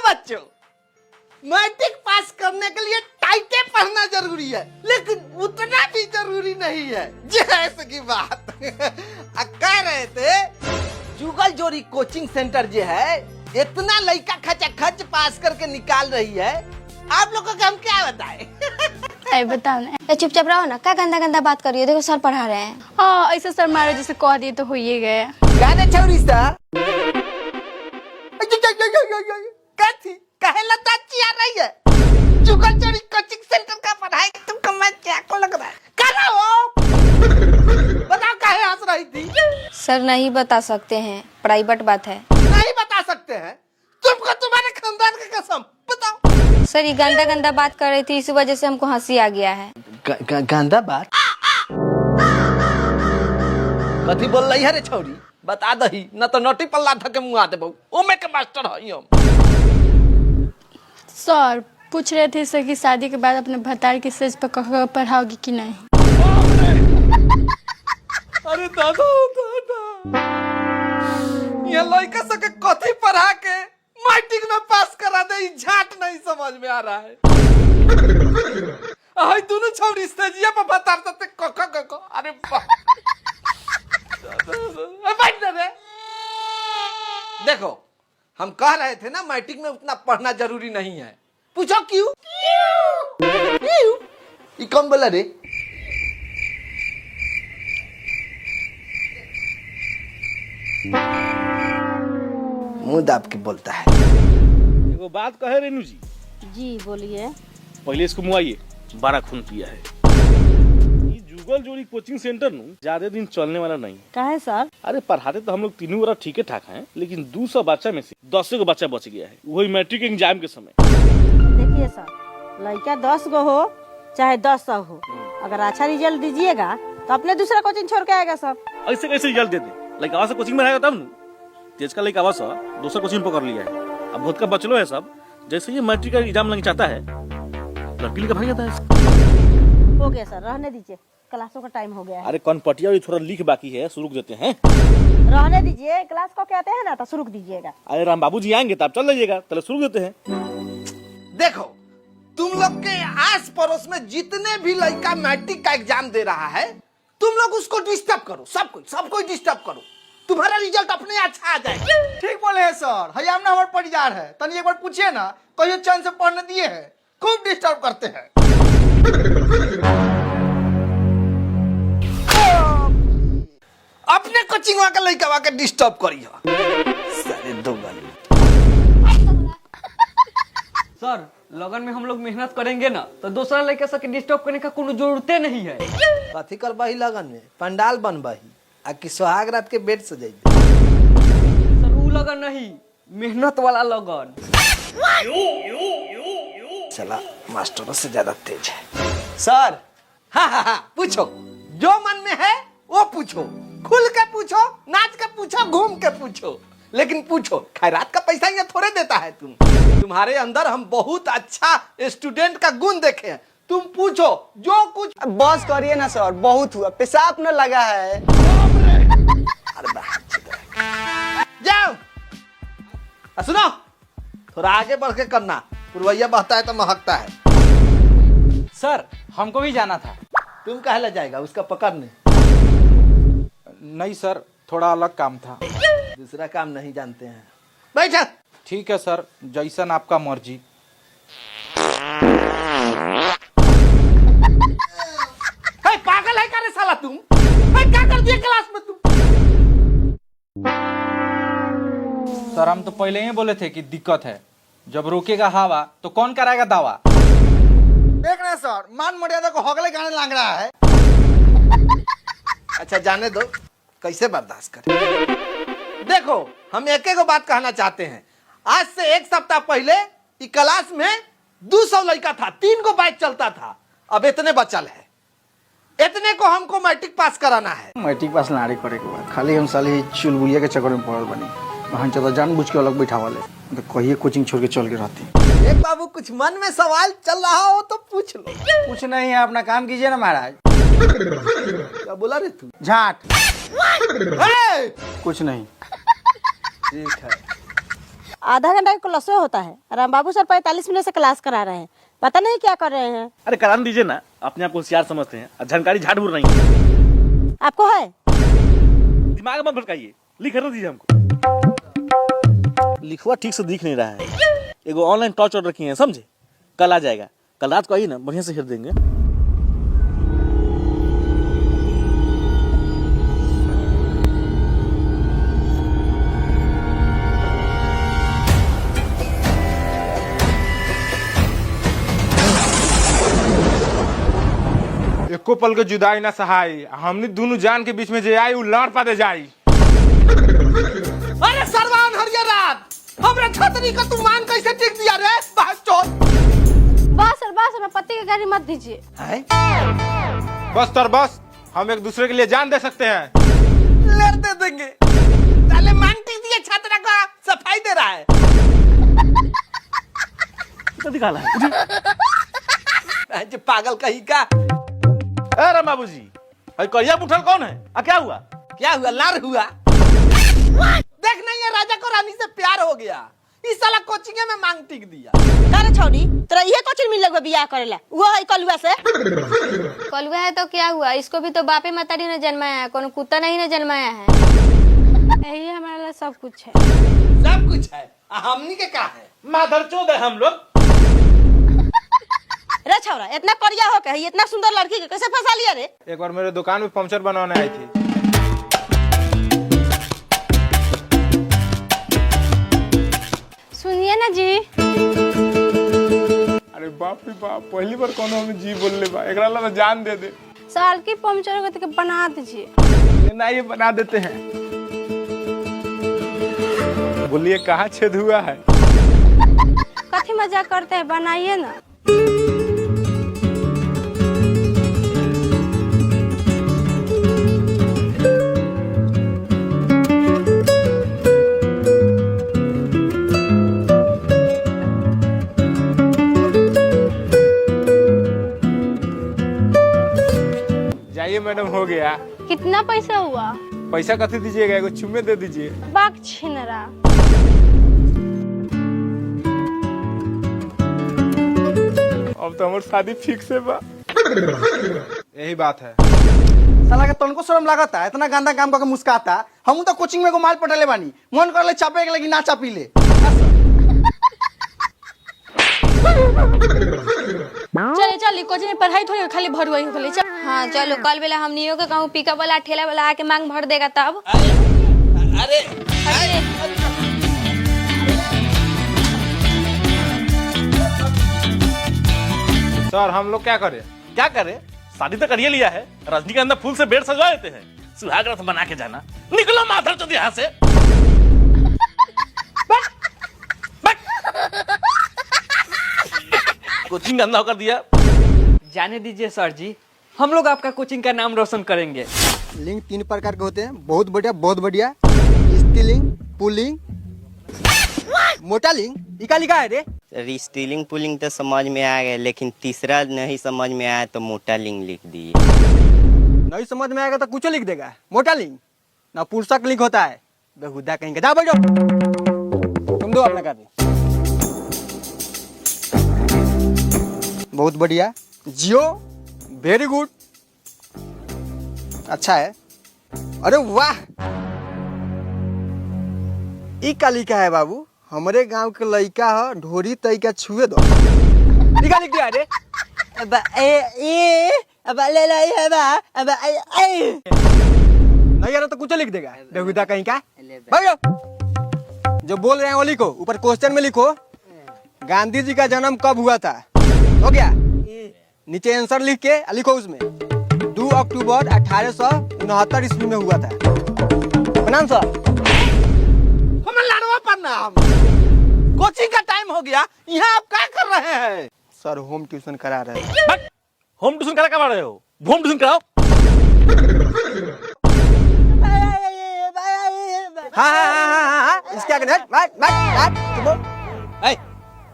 बच्चों, matric pass करने के लिए टाइटे पढ़ना जरूरी है, लेकिन उतना भी जरूरी नहीं है। जैसे की बात कह रहे थे, जुगल जोड़ी कोचिंग सेंटर जो है इतना लड़का खच पास करके निकाल रही है, आप लोगों को हम क्या बताएं? अरे बताओ ना, चुपचाप रहो ना, क्या गंदा गंदा बात कर रही हो? देखो सर पढ़ा रहे हैं। हाँ ऐसा सर मारो जैसे कह दिए तो हो ही गए। गाने छोड़ी सा कहे लताची आ रही है, जुगल जोड़ी कोचिंग सेंटर का पढ़ाई तुमको मैं क्या को लग रहा है? करो बताओ काहे हंस रही थी? सर नहीं बता सकते हैं, प्राइवेट बात है। नहीं बता सकते हैं? तुमको तुम्हारे खानदान की कसम, बताओ। सर ये गंदा गंदा बात कर रही थी, इस वजह से हमको हंसी आ गया है। गंदा बात? कथी बोल रही है रे छौरी? बता दही, न तो नोटी पल्ला धके मुंह आते बहु। ओमे के मास्टर हई हम। सर पूछ रहे थे सर की शादी के बाद अपने भतार की सेज पर कह पढ़ाओगी कि नहीं? अरे दादा ये लड़का सके कथी पढ़ा के मैट्रिक में पास करा दे, झाट नहीं समझ में आ रहा है। हाय दोनों छौरी स्टेजिया पर बता सकते कख अरे बैठ जा रे। देखो हम कह रहे थे ना मैट्रिक में उतना पढ़ना जरूरी नहीं है। पूछो क्यों? ये कौन बोला रे? मुंह दाब के बोलता है। एगो बात कहे रेनू जी। जी बोलिए। पहले इसको मुआइए, 12 खून पिया है। ये जुगल जोड़ी कोचिंग सेंटर नु ज्यादा दिन चलने वाला नहीं। काहे सर? अरे पढ़ाते तो हम लोग तीनों बार ठीक ठाक हैं, लेकिन 200 बच्चा में से 10 गो बच्चा बच गया है, वही मैट्रिक एग्जाम के समय। देखिए सर, लड़का 10 गो हो चाहे 10 हो, अगर अच्छा रिजल्ट दीजिएगा तो अपने दूसरा कोचिंग छोड़ के आएगा सर। ऐसे कैसे रिजल्ट दे दे? लाइक आवाज कोचिंग में रहेगा तब न। तेज का लाइक आवाज दूसरा कोचिंग पकड़ लिया है, अब बहुत का बचलो है सब। जैसे ये मैट्रिक का एग्जाम लग जाता है, लड़की लेकर भाग जाता है। हो गया सर, रहने दीजिए, क्लासों का टाइम हो गया है। अरे कौन पटिया थोड़ा लिख बाकी है, शुरू देते हैं। रहने दीजिए, क्लास को कहते हैं ना, तो शुरू दीजिएगा। अरे राम बाबू जी आएंगे तब चल जाइएगा, पहले शुरू देते हैं। देखो तुम लोग के आस पड़ोस में जितने भी लड़का मैट्रिक का एग्जाम दे रहा है, तुम लोग उसको डिस्टर्ब करो, सबको डिस्टर्ब करो, तुम्हारा रिजल्ट अपने अच्छा आ जाएगा। ठीक बोले है सर, हयाम ना हमारे परिवार है, तनी एक बार पूछिए ना, कहियो चैन से पढ़ने दिए हैं, खूब डिस्टर्ब करते हैं। अपने कोचिंग का लड़का के डिस्टर्ब करियो सारे दो गाली। सर लगन में हम लोग मेहनत करेंगे ना, तो दूसरा लड़का सबके डिस्टर्ब करने का कोई जरूरत नहीं है। कथी करबाही लगन में? पंडाल बनबाही आ कि सुहाग रात के बेड सजाइबे? सर वो लगन नहीं, मेहनत वाला लगन। चला मास्टरों से ज्यादा तेज है। सर हाँ पूछो, जो मन में है वो पूछो, खुल के पूछो, नाच के पूछो, घूम के पूछो, लेकिन पूछो। खैरात का पैसा ये थोड़े देता है तुम्हारे अंदर हम बहुत अच्छा स्टूडेंट का गुण देखे हैं। तुम पूछो जो कुछ। बस करिए ना सर, बहुत हुआ, पेशाब न लगा है। जाओ सुनो, थोड़ा आगे बढ़ के करना, पुरवैया बहता है तो महकता है। सर हमको भी जाना था। तुम काहे ले जाएगा उसका पकड़ने? नहीं सर, थोड़ा अलग काम था। दूसरा काम नहीं जानते हैं? बैठा। ठीक है सर, जैसन आपका मर्जी। पागल है क्या रे साला तुम? क्या कर दिया क्लास में तुम? सर हम तो पहले ही बोले थे कि दिक्कत है, जब रोकेगा हवा तो कौन कराएगा दावा। देख रहे हैं सर, मान मर्यादा को हगले गाने लग रहा है। अच्छा जाने दो, कैसे बर्दाश्त करें। देखो हम एक बात कहना चाहते हैं। आज से 1 सप्ताह पहले इस क्लास में 200 लड़का था, 3 को बैच चलता था, अब इतने बचल है। इतने को हमको मैट्रिक पास कराना है। मैट्रिक पास नारे करे के बाद खाली हम साले चुलबुलिया के चक्कर में पड़ल बनी। वहाँ चलो जानबूझ के अलग बैठा वाले, तो कहिए कोचिंग छोड़ के चल के रहती। एक बाबू कुछ मन में सवाल चल रहा हो तो पूछ लो। कुछ नहीं है, अपना काम कीजिए ना महाराज। क्या बोला रे तू? झाट। कुछ नहीं। ठीक है। आधा घंटा का क्लास होता है। राम बाबू सर 45 मिनट से क्लास करा रहे हैं, पता नहीं क्या कर रहे हैं। अरे कराने दीजिए ना, अपने आप को होशियार समझते हैं और जानकारी झाड़ बुर नहीं है। आपको है? दिमाग मत भटकाइए, लिख कर दीजिए हमको। लिखवा ठीक से दिख नहीं रहा है। एगो ऑनलाइन टॉर्च ऑर्डर किए हैं, समझे? कल आ जाएगा, कल रात को आइए ना, बढ़िया से हेर देंगे। एको पल के जुदाई ना सहाई, हमने दोनों जान के बीच में जे आई उ लाड़ पादे जाई। अरे सरवान हरियर रात, हमरा छतरी का तू मान कैसे टिक दिया रे बहचोद। बस सर, पति की गाड़ी मत दीजिए। हैं? बस तर बस, हम एक दूसरे के लिए जान दे सकते हैं। लड़ते देंगे। साले मान टिक दिया, छतरा का सफाई दे रहा है। तो निकाला है जो पागल कहीं का। अरे बाबू जी, करिया मुठल कौन है? क्या हुआ? क्या हुआ? लार हुआ। देख नहीं है, राजा को रानी से प्यार हो गया, इस साला कोचिंग में मांग टिक दिया। अरे छौड़ी, तेरा ये कोचिंग मिल लगवा बियाह करेला, वो है कलुआ से। कलुआ है तो क्या हुआ, इसको भी तो बापे मतारी ने जन्माया है, कोनो कुत्ता नहीं ने जन्माया है। यही हमारे लिए सब कुछ है। सब कुछ है, हमनी के का है? माधरचोद है हम लोग। रे छौरा, इतना करिया हो के इतना सुंदर लड़की के कैसे फंसा लिया रे? एक बार मेरे दुकान में पंचर बनवाने आई थी। सुनिए ना जी। अरे बाप रे बाप, पहली बार कौन हमें जी बोल ले बा, एकरा ला जान दे दे। साल की पंचर हो गई तो बना दीजिए। ना ये बना देते हैं। बोलिए कहाँ छेद हुआ है? कथी मजाक करते हैं, बनाइए ना। जाइए मैडम, हो गया। कितना पैसा हुआ? पैसा कथी दीजिएगा, एगो चुम्मे दे दीजिए। बाक छिनरा। अब तो हमारी शादी फिक्स है बा। यही बात है। साला के तनको शर्म लागता, इतना गंदा काम करके मुस्काता। हम तो कोचिंग में को माल पटले बानी, मन करले चापे के लगी ना चापी ले। चले कोचिंग में पढ़ाई थोड़ी खाली भरुआई हो खाली। हाँ चलो, कल बेला हमनियों के कहूँ पिकअप वाला ठेला वाला आके मांग भर देगा तब। अरे सर हम लोग क्या करें? क्या करे? शादी तो करिए लिया है, रजनीगंधा फूल से बेड सजवा देते हैं, सुहाग रात बना के जाना। निकलो माधरचोद यहाँ से। कोचिंग गंदा होकर दिया। जाने दीजिए सर जी, हम लोग आपका कोचिंग का नाम रोशन करेंगे। लिंग 3 प्रकार के होते हैं, बहुत बढ़िया बहुत बढ़िया। स्त्रीलिंग, पुल्लिंग, मोटा लिंग। इका लिखा है रे। स्त्रीलिंग पुल्लिंग तो समझ में आ गया, लेकिन तीसरा नहीं समझ में आया तो मोटा लिंग लिख दिए। नहीं समझ में आएगा तो कुछ लिख देगा। मोटा लिंग ना पुरुषक लिंग होता है, बेहुदा कहीं का। जा बैठो, तुम दो अपना कर। बहुत बढ़िया, जियो, वेरी गुड, अच्छा है। अरे वाह, ई का लिखा है बाबू, हमारे गांव के लड़का है, ढोरी तई का छुए दो। लिखा लिख दिया रे। अब अब ले ले अब नहीं यार तो कुछ लिख देगा, बेहुदा कहीं का। बैठो, जो बोल रहे हैं वो लिखो, ऊपर क्वेश्चन में लिखो गांधी जी का जन्म कब हुआ था। हो गया? नीचे आंसर लिख के लिखो, उसमें 2 अक्टूबर 1869 ईस्वी में हुआ था। प्रणाम सर। हमें लड़वा प्रणाम। कोचिंग का टाइम हो गया, यहाँ आप क्या कर रहे हैं? सर होम ट्यूशन करा रहे हैं। होम ट्यूशन करा करवा रहे हो? होम ट्यूशन कराओ। हाँ, इसके आगे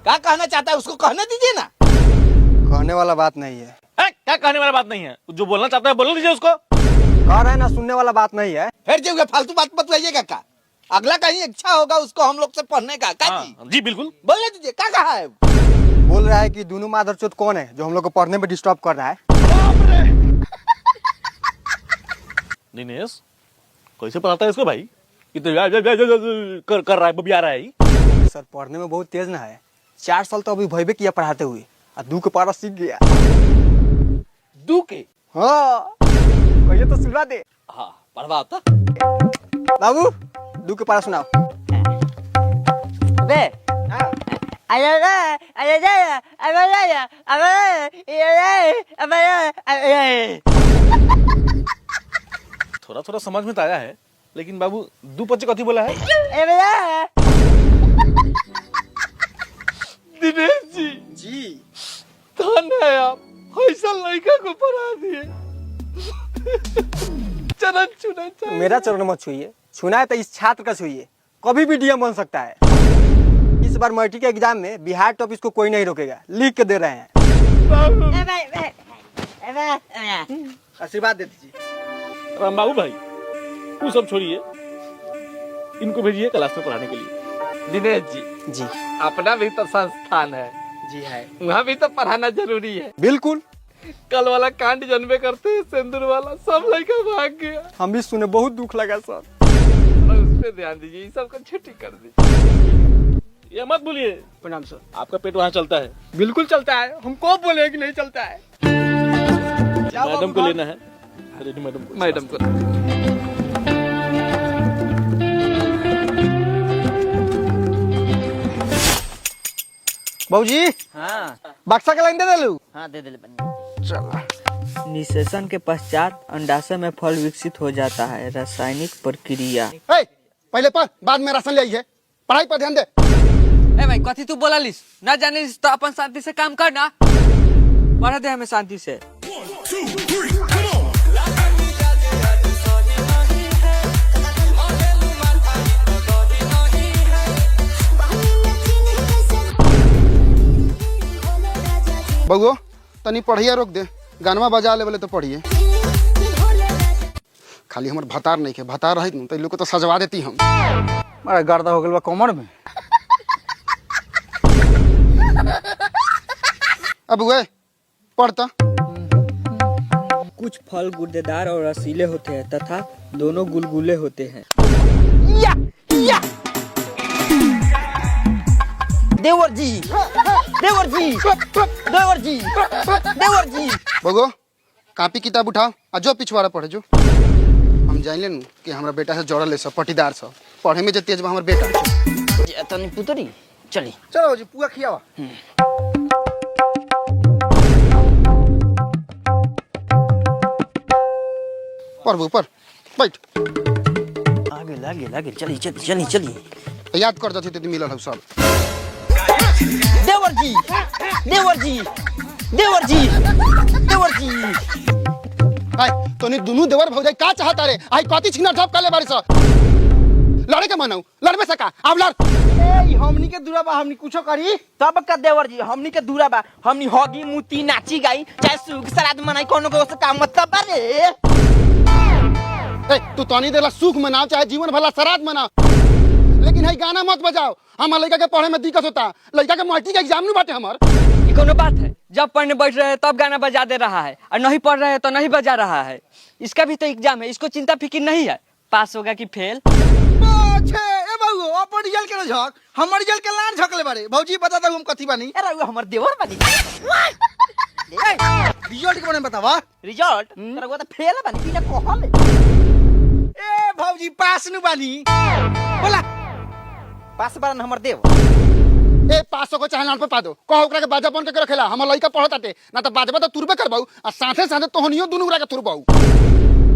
क्या कहना चाहता है उसको कहने दीजिए ना। कहने वाला बात नहीं है। क्या कहने वाला बात नहीं है? जो बोलना चाहता है बोल दीजिए उसको। कह रहे हैं ना, सुनने वाला बात नहीं है। फिर जो फालतू बात बताइएगा का। अगला कहीं इच्छा होगा उसको हम लोग से पढ़ने का क्या जी? हाँ, जी बिल्कुल। बोलने दीजिए क्या कहा है? बोल रहा है कि दोनों मादरचोद कौन है जो हम लोग को पढ़ने में डिस्टर्ब कर रहा है। दिनेश कैसे पढ़ाता है इसको भाई? ये तो कर रहा है, बबिया रहा है। सर पढ़ने में बहुत तेज ना है, 4 साल तो अभी भयबे किया पढ़ाते हुए, और 2 के पारा सीख गया। 2 के? हाँ कहिए तो सुना दे। हाँ पढ़वा होता। बाबू 2 के पारा सुनाओ। बे थोड़ा थोड़ा समझ में तो आया है, लेकिन बाबू 2 पच्चे कथी बोला है? दिनेश जी जी धन है आप, ऐसा लड़का को पढ़ा दिए। चरण छूना चाहिए। मेरा चरण मत छुइए, छूना है तो इस छात्र का छुइए, कभी भी डीएम बन सकता है। इस बार मैट्रिक के एग्जाम में बिहार टॉप इसको कोई नहीं रोकेगा, लिख के दे रहे हैं। आशीर्वाद दे दीजिए। राम बाबू भाई वो सब छोड़िए, इनको भेजिए क्लास में पढ़ाने के लिए। दिनेश जी जी अपना भी तो संस्थान है जी है, वहाँ भी तो पढ़ाना जरूरी है। बिल्कुल। कल वाला कांड जन्मे करते हैं सिंदूर वाला, सब लड़का भाग गया। हम भी सुने, बहुत दुख लगा सर। थोड़ा उस पे ध्यान दीजिए, ये सब को छुट्टी कर दीजिए। ये मत बोलिए, प्रणाम सर। आपका पेट वहाँ चलता है। बिल्कुल चलता है, हमको बोले कि नहीं चलता है। मैडम को लेना है, रेडी मैडम को। बाबूजी हाँ बक्सा के लाइन दे देलू। हाँ दे दे निषेचन के पश्चात अंडाशय में फल विकसित हो जाता है। रासायनिक प्रक्रिया। पहले पढ़, बाद में राशन ले आइए। पढ़ाई पर ध्यान दे। ए भाई कथी तू बोला लिस ना जाने तो अपन शांति से काम करना, पढ़ा दे हमें शांति से। बउओ तनी पढ़िया रोक दे, गानवा बजा ले बोले तो पढ़िए। खाली हमर भतार नहीं के, भतार रहित न तो लोग को तो सजवा देती हम। बड़ा गर्दा हो गया कमर में। अब वे पढ़ता। कुछ फल गुर्देदार और रसीले होते हैं तथा दोनों गुलगुले होते हैं। देवर जी देवर जी देवर जी देवर जी। बउओ कॉपी किताब उठाओ आ जो पिछवाड़ा पढ़े जो। हम जान लेन कि हमरा बेटा से जोड़ल है, सब पटीदार सब पढ़े में जे तेज बा हमर बेटा। तनी पुतरी चली। चलो जी पुआ खियावा। पढ़ पढ़ बैठ। आगे लागे लागे चली चली चली चली। याद कर देते तो मिलल है सब। देवर जी देवर जी देवर जी देवर जी। आय तोनी दोनों देवर भौजाई का चाहता रे? आई कथि छिना ढप काले बारी स लड़े के मनाऊ, लड़बे सका अब लड़। ए हमनी के दूरा बा, हमनी कुछो करी तब का देवर जी। हमनी के दूरा बा, हमनी होगी मुती नाची गाई चाहे सुख श्राद्ध मनाई, कोनो को से काम मतलब बा रे। ए तू तोनी देला सुख मनाओ चाहे जीवन भला श्राद्ध मनाओ, लेकिन है गाना मत बजाओ। हमार लड़का के पढ़े में दिक्कत होता, लड़का के मैट्रिक एग्जाम नहीं बाटे हमार। ये कोनो बात है? जब पढ़ने बैठ रहे हैं तब गाना बजा दे रहा है, और नहीं पढ़ रहे हैं तो नहीं बजा रहा है। इसका भी तो एग्जाम है, इसको चिंता फिक्र नहीं है पास होगा कि फेल। ए बाबू अपन रिजल्ट के झक, हमर रिजल्ट के लान झकले बारे। भौजी बता दो हम कथी बानी। अरे वो हमर देवर बानी। रिजल्ट के बारे में बतावा। रिजल्ट तेरा वो तो फेल बानी बिना कहले। ए भौजी पास नु बानी बोला। पास बारन हमर देव। ए 500 को चाहे लान पे पा दो, कहो ओकरा के बाजा बन के रखेला। हमर लड़का पढ़ताटे ना तो बाजबा तो तुरबे करबाऊ, आ साथे साथे तोहनियो दुनु ओकरा के तुरबाऊ।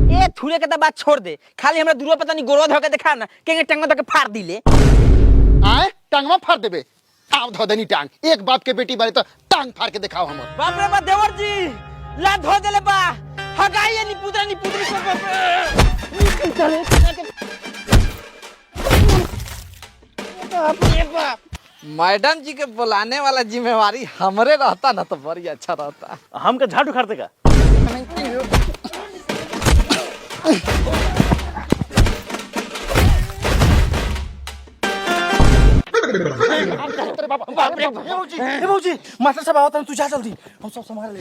ए थूरे के तो बात छोड़ दे, खाली हमरा दूर पता नहीं गोरो धो के दिखा ना, केंगे टंगा धो के फाड़ दिले। आए टांगवा फाड़ देबे? आव धो देनी टांग। एक बाप के बेटी बारे तो टांग फाड़ के दिखाओ हमर। बाप रे बा देवर जी ला धो देले बा। हगाई नी पुतरी से चले बाप। मैडम जी के बुलाने वाला जिम्मेवारी हमरे रहता ना तो बड़ी अच्छा रहता। हम का झाड़ू खाते का? भाऊजी मास्टर साहब आवत तू जा जल्दी हम सब संभाल ले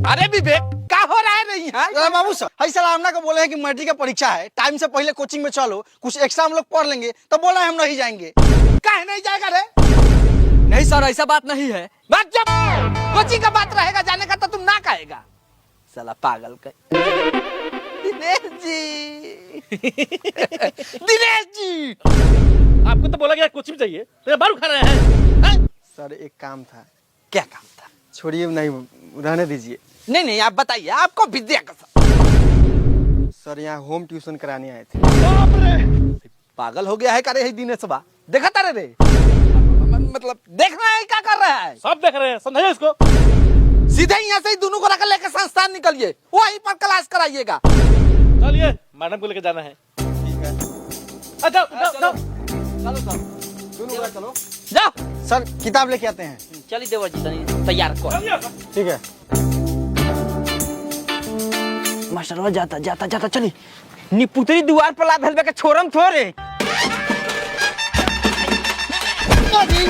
अरे विवेक क्या हो रहा है नहीं है बाबू सर ऐसा सामना को बोले हैं कि मैट्रिक का परीक्षा है, टाइम से पहले कोचिंग में चलो, कुछ एक्स्ट्रा हम लोग पढ़ लेंगे, तो बोला है हम नहीं जाएंगे। काहे नहीं जाएगा रे? नहीं सर, ऐसा बात नहीं है। बात जब कोचिंग का बात रहेगा जाने का तो तुम ना कहेगा। साला पागल का दिनेश जी दिनेश जी आपको तो बोला गया कोचिंग चाहिए तो बारू खा रहे हैं। सर एक काम था। क्या काम था? छोड़िए, नहीं रहने दीजिए। नहीं नहीं आप बताइए, आपको विद्या का सर यहाँ होम ट्यूशन कराने आए थे। पागल हो गया है करे दिनेश बा देखा तारे रे मतलब देखना है क्या कर रहा है? सब देख रहे हैं, समझाइए इसको। सीधे यहाँ से ही दोनों को रख लेकर संस्थान निकलिए, वहीं पर क्लास कराइएगा। चलिए मैडम को लेकर जाना है। ठीक है, अच्छा जाओ चलो सर, दोनों चलो। जाओ सर किताब लेके आते हैं। चलिए देवर जी तैयार कर। ठीक है मास्टर जाता जाता जाता चली निपुतरी द्वार पर ला धलबे के छोरम थोरे। भाई